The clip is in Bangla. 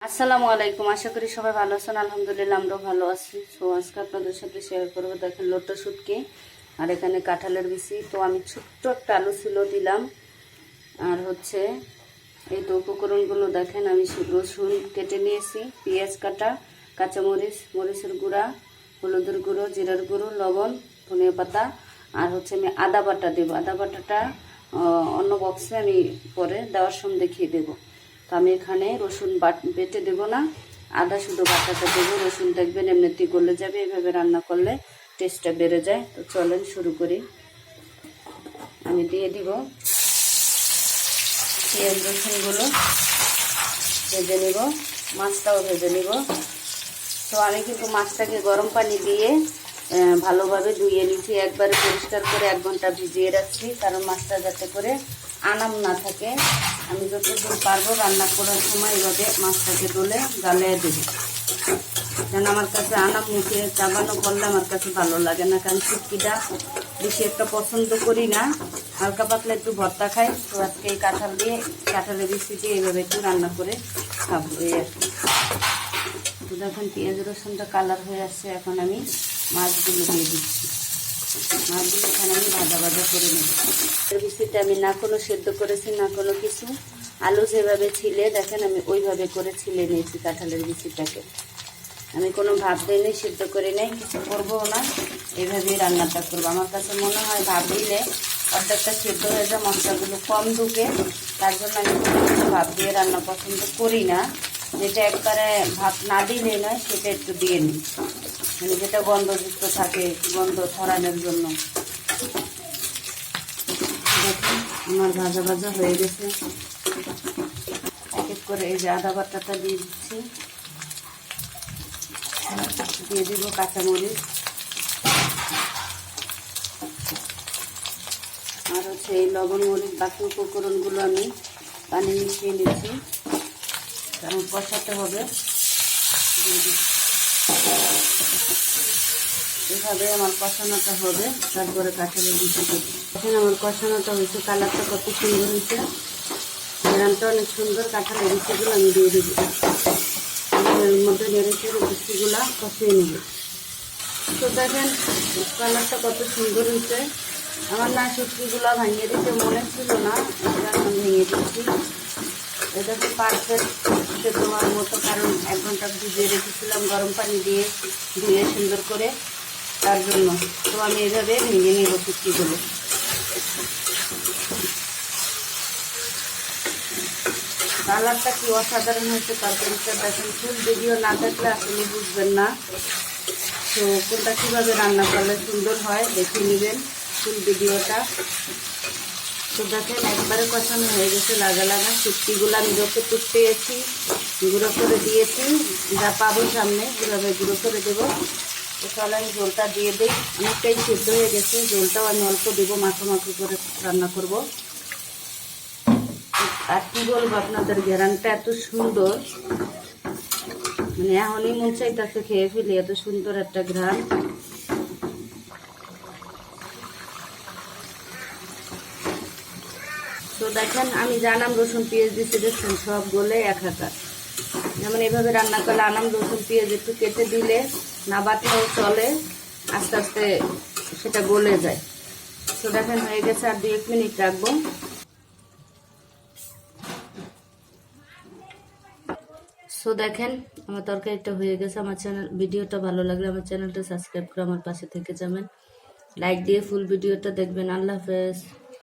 আসসালামু আলাইকুম। আশা করি সবাই ভালো আছেন। আলহামদুলিল্লাহ আমরাও ভালো আছি। তো আজকে আপনাদের সাথে শেয়ার করবো, দেখেন লোটা শুটকি আর এখানে কাঁঠালের বিচি। তো আমি ছোট্ট একটা আলু ছিল দিলাম, আর হচ্ছে এই তো উপকরণগুলো দেখেন। আমি রসুন কেটে নিয়েছি, পেঁয়াজ কাটা, কাঁচামরিচ, মরিচের গুঁড়া, হলুদের গুঁড়ো, জিরার গুঁড়ো, লবণ, ধনিয়া পাতা, আর হচ্ছে আমি আদা বাটা দেবো। আদা বাটাটা অন্য বক্সে আমি পরে দেওয়ার সময় দেখিয়ে দেবো। তো আমি এখানে রসুন বেটে দেবো না, আদা শুধু বাটাটা দেবো। রসুন দেখবেন এমনিতেই গলে যাবে, এভাবে রান্না করলে টেস্টটা বেড়ে যায়। তো চলেন শুরু করি। আমি দিয়ে দিব পেঁয়াজ রসুনগুলো, ভেজে নিব, মাছটাও ভেজে নিব। তো আমি কিন্তু মাছটাকে গরম পানি দিয়ে ভালোভাবে ধুয়ে নিচ্ছি, একবারে পরিষ্কার করে 1 ঘন্টা ভিজিয়ে রাখছি, কারণ মাছটা যাতে করে আনাম না থাকে। আমি যতদূর পারবো রান্না করার সময় এভাবে মাছটাকে তুলে গালিয়ে দেবো, কারণ আমার কাছে আনাম মুখে চাবানো করলে আমার কাছে ভালো লাগে না, কারণ শুটকিটা বেশি একটা পছন্দ করি না, হালকা পাতলা একটু ভর্তা খাই। তো আজকে এই কাঁঠালের বিচি দিয়ে এইভাবে একটু রান্না করে খাবো, এই আর কি। তো দেখেন পেঁয়াজ রসুনটা কালার হয়ে আসছে, এখন আমি মাছগুলো দিয়ে দিচ্ছি। মাছগুলো এখানে আমি ভাজা ভাজা করে নেব। বিচিটা আমি না কোনো সেদ্ধ করেছি না কোনো কিছু, আলু যেভাবে ছিলে দেখেন আমি ওইভাবে করে ছিলে নিয়েছি কাঁঠালের বিচিটাকে। আমি কোনো ভাব দিইনি, সিদ্ধ করে নেই, কিছু করবো না, এইভাবেই রান্নাটা করবো। আমার কাছে মনে হয় ভাব দিলে অর্ধেকটা সিদ্ধ হয়ে যায়, মশলাগুলো কম ঢুকে, তার জন্য আমি কোনো ভাব দিয়ে রান্না পছন্দ করি না। যেটা একবারে ভাত না দিলে নয় সেটা একটু দিয়ে নিই, মানে যেটা গন্ধযুক্ত থাকে, গন্ধ ছড়ানোর জন্য। দেখুন আমার ভাজা ভাজা হয়ে গেছে। এক এক করে এই যে আদা বাটাটা দিয়ে দিচ্ছি, দিয়ে দিব কাঁচামরিচ, আর হচ্ছে এই লবণ মরিচ বাকি উপকরণগুলো আমি পানি মিশিয়ে নিচ্ছি, কারণ কষাতে হবে। এভাবে আমার কষানোটা হবে, তারপরে কাঁঠালের বিচি দেবো। এখন আমার কষানোটা হয়েছে, কালারটা কত সুন্দর হয়েছে, গ্রামটা অনেক সুন্দর। কাঁঠালের বিচিগুলো আমি দিয়ে দেবো, এর মধ্যে নেড়ে চেড়ে বিচিগুলা কষিয়ে নেব। তো দেখেন কালারটা কত সুন্দর হয়েছে। আমার না শুটকিগুলো ভাঙিয়ে দিতে মনে ছিল না, এটা আমি ভেঙে দিচ্ছি। এটা তো পারফেক্ট সেদ্ধ হওয়ার মতো, কারণ 1 ঘন্টা ভিজিয়ে রেখেছিলাম গরম পানি দিয়ে ধুয়ে সুন্দর করে, তার জন্য। তো আমি এভাবে ভেঙে নেব শুটকিগুলো। কালারটা কি অসাধারণ হয়েছে, তরকারিটা দেখেন। ফুল ভিডিও না দেখলে আসলে বুঝবেন না, তো কোনটা কীভাবে রান্না করলে সুন্দর হয় দেখে নেবেন ফুল ভিডিওটা। তো দেখেন একবারে কষানো হয়ে গেছে, লাগা লাগা শুটকিগুলো আমি যত পেয়েছি গুঁড়ো করে দিয়েছি, যা পাবো সামনে এভাবে গুঁড়ো করে দেবো। তো তাহলে আমি ঝোলটা দিয়ে দিই, অনেকটাই সিদ্ধ হয়ে গেছে, ঝোলটাও আমি অল্প দেবো, মাখো করে রান্না করব। আর কী বলবো আপনাদের, ঘেরানটা এত সুন্দর, মানে এখনই মন চাইতেছে খেয়ে ফেলি, এত সুন্দর একটা ঘ্রাণ। তো দেখেন আমি জানাম রসুন পেঁয়াজ দিচ্ছি, দেখুন সব গলে একাকার। যেমন এভাবে রান্না করলে আনাম রসুন পেঁয়াজ একটু কেটে দিলে না বাটলেও চলে, আস্তে আস্তে সেটা গলে যায়। তো দেখেন হয়ে গেছে, আর 2-1 মিনিট রাখবো। সো দেখেন আমার তরকারিটা হয়ে গেছে। আমার ভিডিওটা ভালো লাগলে আমার চ্যানেলটা সাবস্ক্রাইব করে আমার পাশে থেকে যাবেন, লাইক দিয়ে ফুল ভিডিওটা দেখবেন। আল্লাহ হাফেজ।